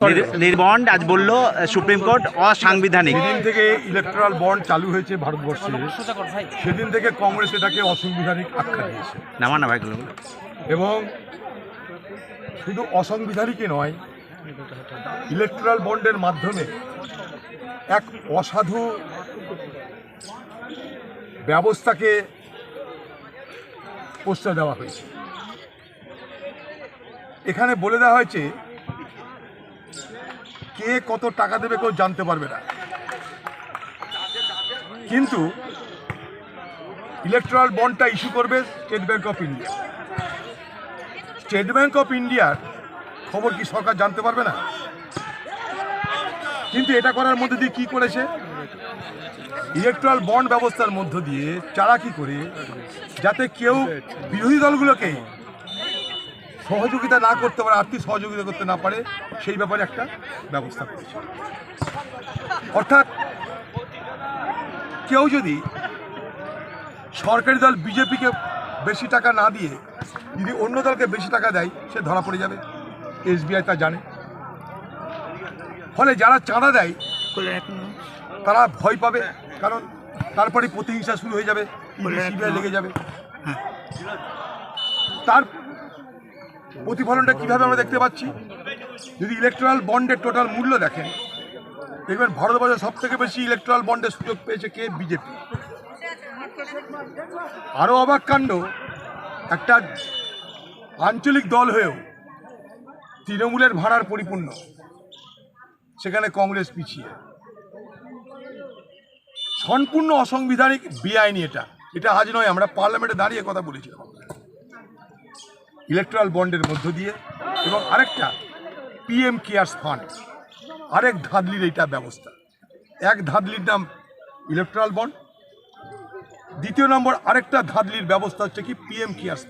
Bond আজ বলল supreme court অসাংবিধানিক। যেদিন থেকে ইলেকট্রাল বন্ড চালু হয়েছে ভারতবর্ষে সেদিন থেকে কংগ্রেস এটাকে অসাংবিধানিক আখ্যা দিয়েছে। না ভাইগুলো এবং শুধু অসাংবিধানিকই নয়, ইলেকট্রাল বন্ডের মাধ্যমে এক অসাধু ব্যবস্থাকে প্রশ্রয় দেওয়া হয়েছে। এখানে বলে দেওয়া হয়েছে কে কত টাকা দেবে কেউ জানতে পারবে না, কিন্তু ইলেকট্রাল বন্ডটা ইস্যু করবে state bank of India. State bank of ইন্ডিয়ার খবর কি সরকার জানতে পারবে না? কিন্তু এটা করার মধ্যে দিয়ে কি করেছে, ইলেকট্রাল বন্ড ব্যবস্থার মধ্য দিয়ে চালাকি করে যাতে কেউ বিরোধী দলগুলোকে সহযোগিতা না করতে পারে, আর্থিক সহযোগিতা করতে না পারে, সেই ব্যাপারে একটা ব্যবস্থা করেছে। অর্থাৎ কেউ যদি সরকারি দল বিজেপিকে বেশি টাকা না দিয়ে যদি অন্য দলকে বেশি টাকা দেয়, সে ধরা পড়ে যাবে। এসবিআই তা জানে। ফলে যারা চাঁদা দেয় তারা ভয় পাবে, কারণ তারপরে প্রতিহিংসা শুরু হয়ে যাবে, সিবিআই লেগে যাবে। তার প্রতিফলনটা কিভাবে আমরা দেখতে পাচ্ছি, যদি ইলেকট্রাল বন্ডের টোটাল মূল্য দেখেন, দেখবেন ভারতবর্ষে সব থেকে বেশি ইলেকট্রাল বন্ডের সুযোগ পেয়েছে কে? বিজেপি। আরও অবাক কাণ্ড, একটা আঞ্চলিক দল হয়েও তৃণমূলের ভাড়ার পরিপূর্ণ, সেখানে কংগ্রেস পিছিয়ে। সম্পূর্ণ অসাংবিধানিক, বেআইনি। এটা আজ নয়, আমরা পার্লামেন্টে দাঁড়িয়ে কথা বলেছিলাম। ইলেকট্রাল বন্ডের মধ্য দিয়ে এবং আরেকটা পিএম কেয়ার্স ফান্ড, আরেক ধাঁধলির এইটা ব্যবস্থা। এক ধাঁধলির নাম ইলেকট্রাল বন্ড, দ্বিতীয় নম্বর আরেকটা ধাঁধলির ব্যবস্থা হচ্ছে কি পিএম কেয়ার্স।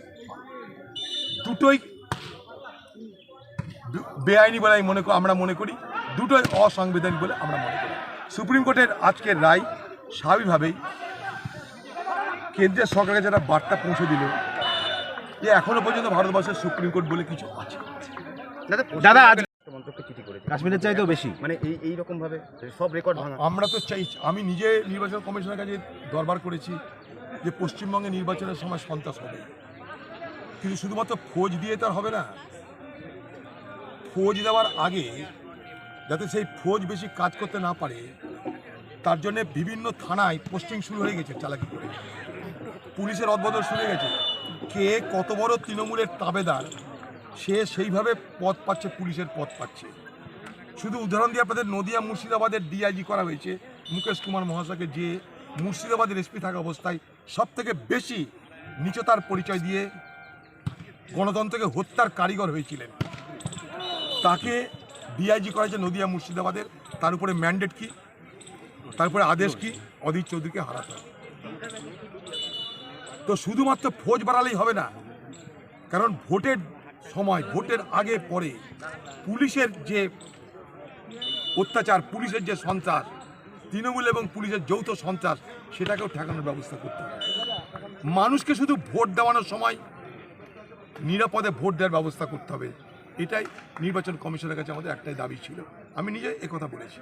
দুটোই বেআইনি বলে আমরা মনে করি, দুটোই অসাংবিধানিক বলে আমরা মনে করি। সুপ্রিম কোর্টের আজকের রায় স্বাভাবিকভাবেই কেন্দ্রের সরকারকে যারা বার্তা পৌঁছে দিল যে এখনো পর্যন্ত ভারতবর্ষের সুপ্রিম কোর্ট বলে কিছু আছে। দাদা আজ কাশ্মীরের চাইতেও বেশি, মানে এইরকম ভাবে সব রেকর্ড ভাঙা। আমরা তো চাই, আমি নিজে নির্বাচন কমিশনের কাছে দরবার করেছি যে পশ্চিমবঙ্গে নির্বাচনের সময় সন্ত্রাস হবে, কিন্তু শুধুমাত্র ফৌজ দিয়ে তার হবে না। ফৌজ দেওয়ার আগে যাতে সেই ফৌজ বেশি কাজ করতে না পারে, তার জন্যে বিভিন্ন থানায় পোস্টিং শুরু হয়ে গেছে চালাকি করে। পুলিশের অদবদল শুরু হয়ে গেছে। কে কত বড় তৃণমূলের তাবেদার, সে সেইভাবে পদ পাচ্ছে, পুলিশের পদ পাচ্ছে। শুধু উদাহরণ দিয়ে আপনাদের নদিয়া মুর্শিদাবাদের ডিআইজি করা হয়েছে মুকেশ কুমার মহাশয়কে, যে মুর্শিদাবাদের এসপি থাকা অবস্থায় সব থেকে বেশি নীচতার পরিচয় দিয়ে গণতন্ত্রকে হত্যার কারিগর হয়েছিলেন। তাকে ডিআইজি করা হয়েছে নদিয়া মুর্শিদাবাদের। তার উপরে ম্যান্ডেট কি, তারপরে আদেশ কি? অধীর চৌধুরীকে হারাতে হবে। তো শুধুমাত্র ফৌজ বাড়ালেই হবে না, কারণ ভোটের সময়, ভোটের আগে পরে পুলিশের যে অত্যাচার, পুলিশের যে সন্ত্রাস, তৃণমূল এবং পুলিশের যৌথ সন্ত্রাস, সেটাকেও ঠেকানোর ব্যবস্থা করতে হবে। মানুষকে শুধু ভোট দেওয়ানোর সময় নিরাপদে ভোট দেওয়ার ব্যবস্থা করতে হবে। এটাই নির্বাচন কমিশনের কাছে আমাদের একটাই দাবি ছিল। আমি নিজে একথা বলেছি।